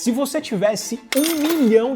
Se você tivesse R$1 milhão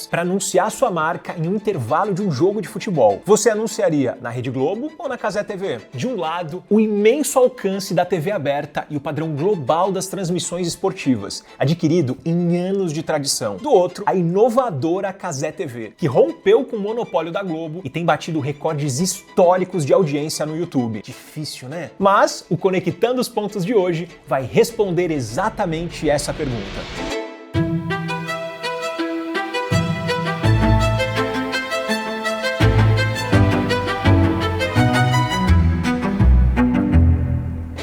para anunciar sua marca em um intervalo de um jogo de futebol, você anunciaria na Rede Globo ou na Cazé TV? De um lado, o imenso alcance da TV aberta e o padrão global das transmissões esportivas, adquirido em anos de tradição. Do outro, a inovadora Cazé TV, que rompeu com o monopólio da Globo e tem batido recordes históricos de audiência no YouTube. Difícil, né? Mas o Conectando os Pontos de hoje vai responder exatamente essa pergunta.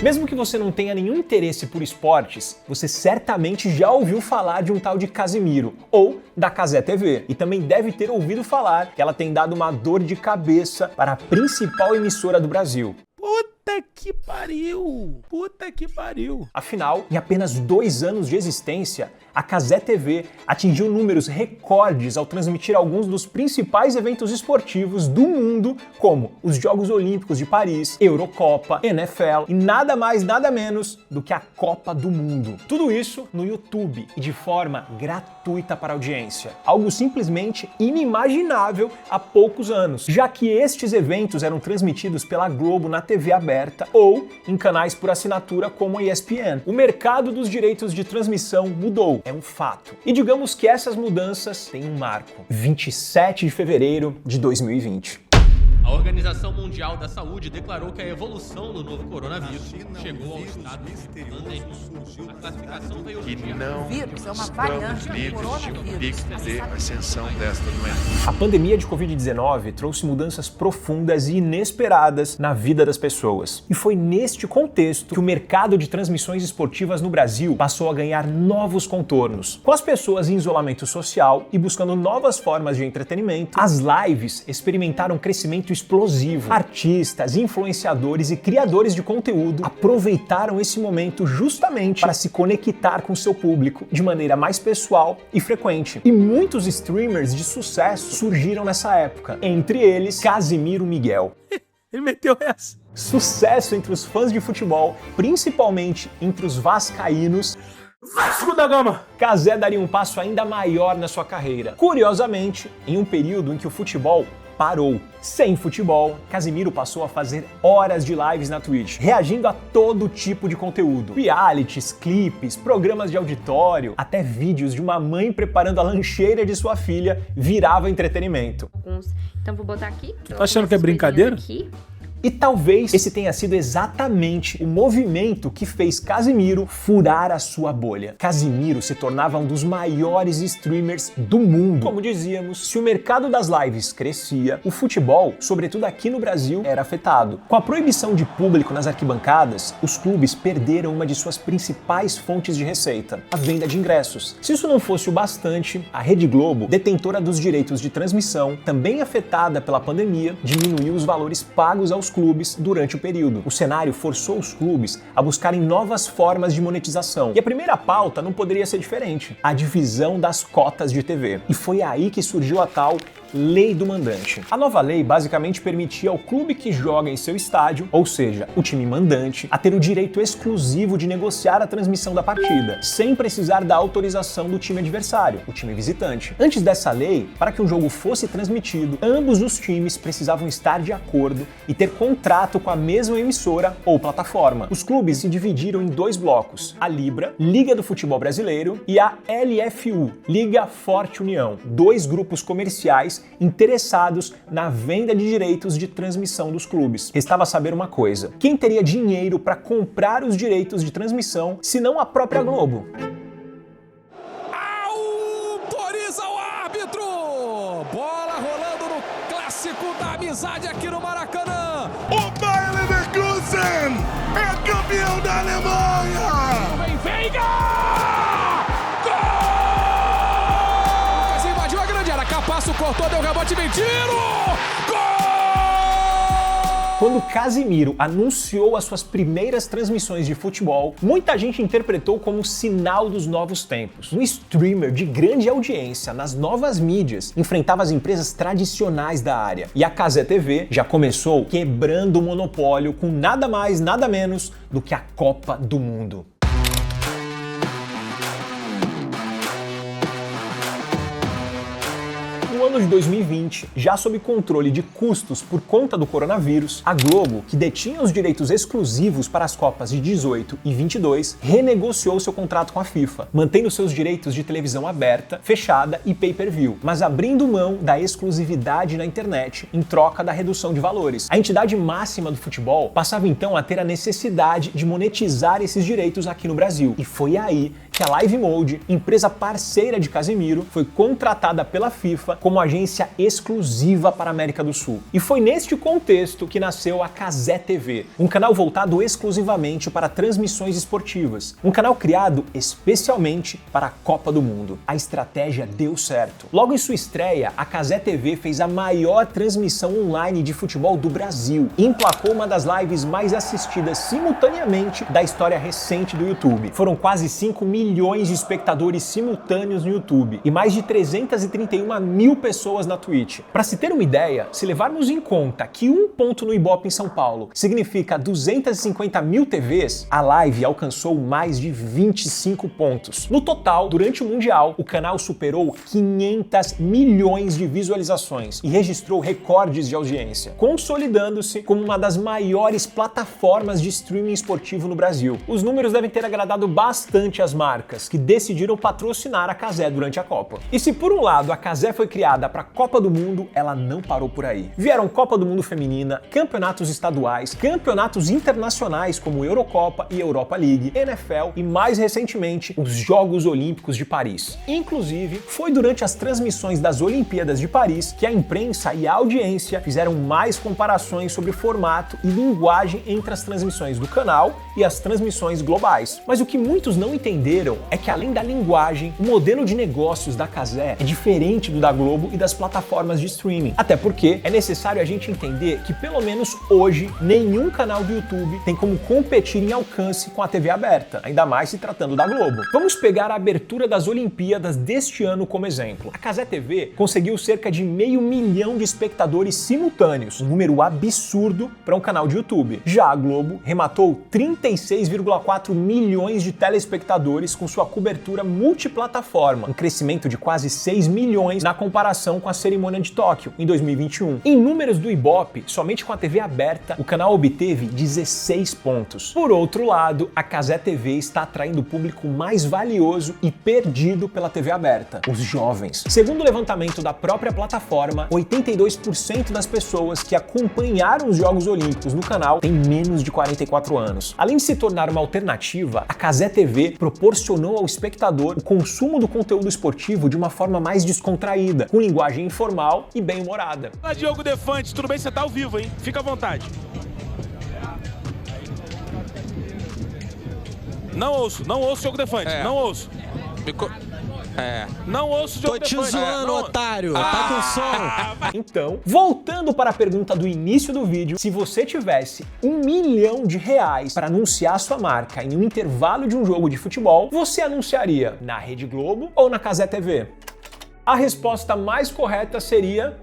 Mesmo que você não tenha nenhum interesse por esportes, você certamente já ouviu falar de um tal de Casimiro, ou da Cazé TV, e também deve ter ouvido falar que ela tem dado uma dor de cabeça para a principal emissora do Brasil. Puta que pariu! Puta que pariu! Afinal, em apenas 2 anos de existência, a Cazé TV atingiu números recordes ao transmitir alguns dos principais eventos esportivos do mundo, como os Jogos Olímpicos de Paris, Eurocopa, NFL e nada mais, nada menos do que a Copa do Mundo. Tudo isso no YouTube e de forma gratuita para a audiência. Algo simplesmente inimaginável há poucos anos, já que estes eventos eram transmitidos pela Globo na TV aberta ou em canais por assinatura como a ESPN. O mercado dos direitos de transmissão mudou. É um fato. E digamos que essas mudanças têm um marco. 27 de fevereiro de 2020. A Organização Mundial da Saúde declarou que a evolução do novo coronavírus chegou ao estado pandêmico. A classificação veio que não vírus é uma variante do coronavírus. de ascensão desta doença. A pandemia de Covid-19 trouxe mudanças profundas e inesperadas na vida das pessoas. E foi neste contexto que o mercado de transmissões esportivas no Brasil passou a ganhar novos contornos. Com as pessoas em isolamento social e buscando novas formas de entretenimento, as lives experimentaram um crescimento explosivo. Artistas, influenciadores e criadores de conteúdo aproveitaram esse momento justamente para se conectar com seu público de maneira mais pessoal e frequente. E muitos streamers de sucesso surgiram nessa época, entre eles Casimiro Miguel. Ele meteu essa. Sucesso entre os fãs de futebol, principalmente entre os vascaínos. Vasco da Gama! Cazé daria um passo ainda maior na sua carreira. Curiosamente, em um período em que o futebol parou. Sem futebol, Casimiro passou a fazer horas de lives na Twitch, reagindo a todo tipo de conteúdo. Realities, clipes, programas de auditório, até vídeos de uma mãe preparando a lancheira de sua filha virava entretenimento. Então vou botar aqui. Tá achando que é brincadeira? Aqui. E talvez esse tenha sido exatamente o movimento que fez Casimiro furar a sua bolha. Casimiro se tornava um dos maiores streamers do mundo. Como dizíamos, se o mercado das lives crescia, o futebol, sobretudo aqui no Brasil, era afetado. Com a proibição de público nas arquibancadas, os clubes perderam uma de suas principais fontes de receita, a venda de ingressos. Se isso não fosse o bastante, a Rede Globo, detentora dos direitos de transmissão, também afetada pela pandemia, diminuiu os valores pagos aos clubes durante o período. O cenário forçou os clubes a buscarem novas formas de monetização. E a primeira pauta não poderia ser diferente: a divisão das cotas de TV. E foi aí que surgiu a tal Lei do Mandante. A nova lei basicamente permitia ao clube que joga em seu estádio, ou seja, o time mandante, a ter o direito exclusivo de negociar a transmissão da partida, sem precisar da autorização do time adversário, o time visitante. Antes dessa lei, para que um jogo fosse transmitido, ambos os times precisavam estar de acordo e ter contrato com a mesma emissora ou plataforma. Os clubes se dividiram em 2 blocos: a Libra, Liga do Futebol Brasileiro, e a LFU, Liga Forte União, 2 grupos comerciais interessados na venda de direitos de transmissão dos clubes. Restava saber uma coisa: quem teria dinheiro para comprar os direitos de transmissão, se não a própria Globo? Autoriza o árbitro! Bola rolando no clássico da amizade aqui no Maracanã. O Bayer Leverkusen é campeão da Alemanha! Vem Veiga! Capasso cortou, deu rebote, vem tiro! Gol! Quando Casimiro anunciou as suas primeiras transmissões de futebol, muita gente interpretou como sinal dos novos tempos. Um streamer de grande audiência nas novas mídias enfrentava as empresas tradicionais da área. E a Cazé TV já começou quebrando o monopólio com nada mais, nada menos do que a Copa do Mundo. ano de 2020, já sob controle de custos por conta do coronavírus, a Globo, que detinha os direitos exclusivos para as Copas de 18 e 22, renegociou seu contrato com a FIFA, mantendo seus direitos de televisão aberta, fechada e pay-per-view, mas abrindo mão da exclusividade na internet em troca da redução de valores. A entidade máxima do futebol passava então a ter a necessidade de monetizar esses direitos aqui no Brasil. E foi aí que a Live Mode, empresa parceira de Casemiro, foi contratada pela FIFA como agência exclusiva para a América do Sul. E foi neste contexto que nasceu a Cazé TV, um canal voltado exclusivamente para transmissões esportivas, um canal criado especialmente para a Copa do Mundo. A estratégia deu certo. Logo em sua estreia, a Cazé TV fez a maior transmissão online de futebol do Brasil e emplacou uma das lives mais assistidas simultaneamente da história recente do YouTube. Foram quase 5 milhões de espectadores simultâneos no YouTube e mais de 331 mil pessoas na Twitch. Para se ter uma ideia, se levarmos em conta que um ponto no Ibope em São Paulo significa 250 mil TVs, a live alcançou mais de 25 pontos. No total, durante o Mundial, o canal superou 500 milhões de visualizações e registrou recordes de audiência, consolidando-se como uma das maiores plataformas de streaming esportivo no Brasil. Os números devem ter agradado bastante as marcas que decidiram patrocinar a Cazé durante a Copa. E se por um lado a Cazé foi criada para a Copa do Mundo, ela não parou por aí. Vieram Copa do Mundo Feminina, campeonatos estaduais, campeonatos internacionais como Eurocopa e Europa League, NFL e mais recentemente os Jogos Olímpicos de Paris. Inclusive, foi durante as transmissões das Olimpíadas de Paris que a imprensa e a audiência fizeram mais comparações sobre formato e linguagem entre as transmissões do canal e as transmissões globais. Mas o que muitos não entenderam é que além da linguagem, o modelo de negócios da Cazé é diferente do da Globo e das plataformas de streaming. Até porque é necessário a gente entender que pelo menos hoje nenhum canal do YouTube tem como competir em alcance com a TV aberta, ainda mais se tratando da Globo. Vamos pegar a abertura das Olimpíadas deste ano como exemplo. A Cazé TV conseguiu cerca de 500 mil de espectadores simultâneos, um número absurdo para um canal de YouTube. Já a Globo rematou 36,4 milhões de telespectadores com sua cobertura multiplataforma, um crescimento de quase 6 milhões na comparação com a cerimônia de Tóquio, em 2021. Em números do Ibope, somente com a TV aberta, o canal obteve 16 pontos. Por outro lado, a Cazé TV está atraindo o público mais valioso e perdido pela TV aberta, os jovens. Segundo o levantamento da própria plataforma, 82% das pessoas que acompanharam os Jogos Olímpicos no canal têm menos de 44 anos. Além de se tornar uma alternativa, a Cazé TV proporcionou ao espectador o consumo do conteúdo esportivo de uma forma mais descontraída, com linguagem informal e bem-humorada. Olá, Diogo Defante, tudo bem? Você tá ao vivo, hein? Fica à vontade. Não ouço, Diogo Defante, não ouço. Não ouço o Diogo Defante. Tô te zoando, otário. Tá com som. Então, voltando para a pergunta do início do vídeo, se você tivesse R$1 milhão para anunciar sua marca em um intervalo de um jogo de futebol, você anunciaria na Rede Globo ou na Cazé TV? A resposta mais correta seria: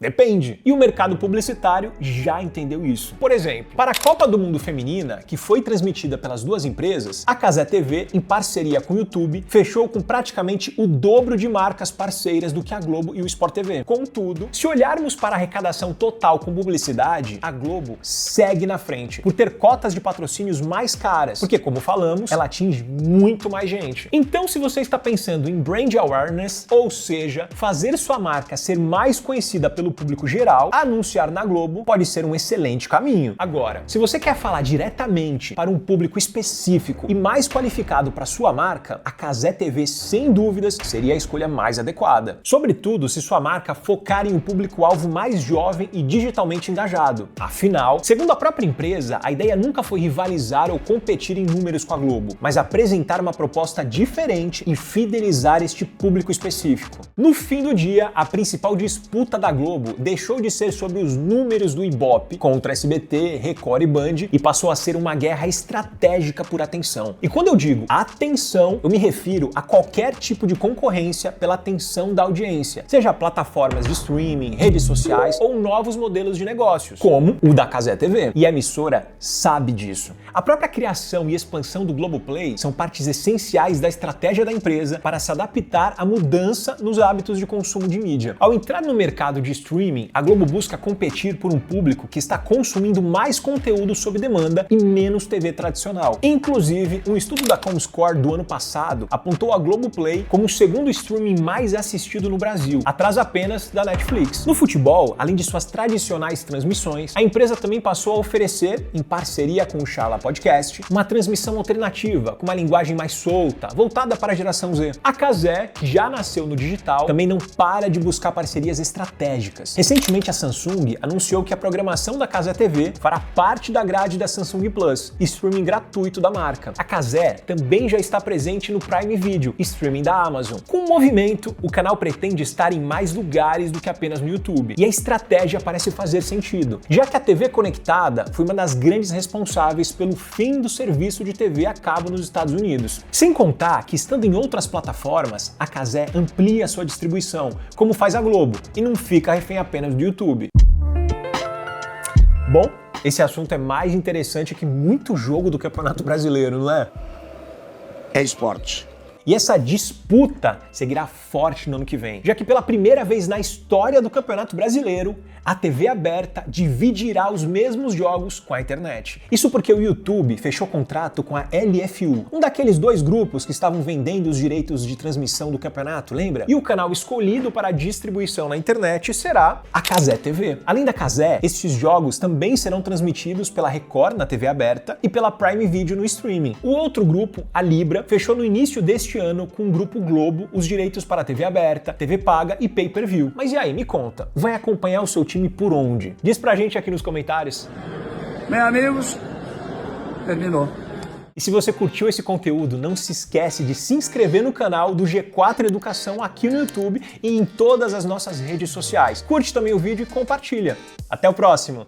depende. E o mercado publicitário já entendeu isso. Por exemplo, para a Copa do Mundo Feminina, que foi transmitida pelas duas empresas, a Cazé TV, em parceria com o YouTube, fechou com praticamente o dobro de marcas parceiras do que a Globo e o Sport TV. Contudo, se olharmos para a arrecadação total com publicidade, a Globo segue na frente, por ter cotas de patrocínios mais caras, porque, como falamos, ela atinge muito mais gente. Então, se você está pensando em brand awareness, ou seja, fazer sua marca ser mais conhecida pelo público geral, anunciar na Globo pode ser um excelente caminho. Agora, se você quer falar diretamente para um público específico e mais qualificado para sua marca, a Cazé TV, sem dúvidas, seria a escolha mais adequada. Sobretudo se sua marca focar em um público-alvo mais jovem e digitalmente engajado. Afinal, segundo a própria empresa, a ideia nunca foi rivalizar ou competir em números com a Globo, mas apresentar uma proposta diferente e fidelizar este público específico. No fim do dia, a principal disputa da Globo Globo deixou de ser sobre os números do Ibope contra SBT, Record e Band e passou a ser uma guerra estratégica por atenção. E quando eu digo atenção, eu me refiro a qualquer tipo de concorrência pela atenção da audiência, seja plataformas de streaming, redes sociais ou novos modelos de negócios, como o da Cazé TV. E a emissora sabe disso. A própria criação e expansão do Globoplay são partes essenciais da estratégia da empresa para se adaptar à mudança nos hábitos de consumo de mídia. Ao entrar no mercado de streaming, a Globo busca competir por um público que está consumindo mais conteúdo sob demanda e menos TV tradicional. Inclusive, um estudo da Comscore do ano passado apontou a Globoplay como o segundo streaming mais assistido no Brasil, atrás apenas da Netflix. No futebol, além de suas tradicionais transmissões, a empresa também passou a oferecer, em parceria com o Chala Podcast, uma transmissão alternativa, com uma linguagem mais solta, voltada para a geração Z. A Cazé, que já nasceu no digital, também não para de buscar parcerias estratégicas. Recentemente, a Samsung anunciou que a programação da Cazé TV fará parte da grade da Samsung Plus, streaming gratuito da marca. A Cazé também já está presente no Prime Video, streaming da Amazon. Com o movimento, o canal pretende estar em mais lugares do que apenas no YouTube. E a estratégia parece fazer sentido, já que a TV conectada foi uma das grandes responsáveis pelo fim do serviço de TV a cabo nos Estados Unidos. Sem contar que, estando em outras plataformas, a Cazé amplia sua distribuição, como faz a Globo, e não fica refém apenas do YouTube. Bom, esse assunto é mais interessante que muito jogo do Campeonato Brasileiro, não é? É esporte. E essa disputa seguirá forte no ano que vem, já que pela primeira vez na história do Campeonato Brasileiro, a TV aberta dividirá os mesmos jogos com a internet. Isso porque o YouTube fechou contrato com a LFU, um daqueles dois grupos que estavam vendendo os direitos de transmissão do campeonato, lembra? E o canal escolhido para a distribuição na internet será a Cazé TV. Além da Cazé, esses jogos também serão transmitidos pela Record na TV aberta e pela Prime Video no streaming. O outro grupo, a Libra, fechou no início deste ano com o Grupo Globo os direitos para a TV aberta, TV paga e pay-per-view. Mas e aí, me conta, vai acompanhar o seu time por onde? Diz pra gente aqui nos comentários. Meus amigos, terminou. E se você curtiu esse conteúdo, não se esquece de se inscrever no canal do G4 Educação aqui no YouTube e em todas as nossas redes sociais. Curte também o vídeo e compartilha. Até o próximo!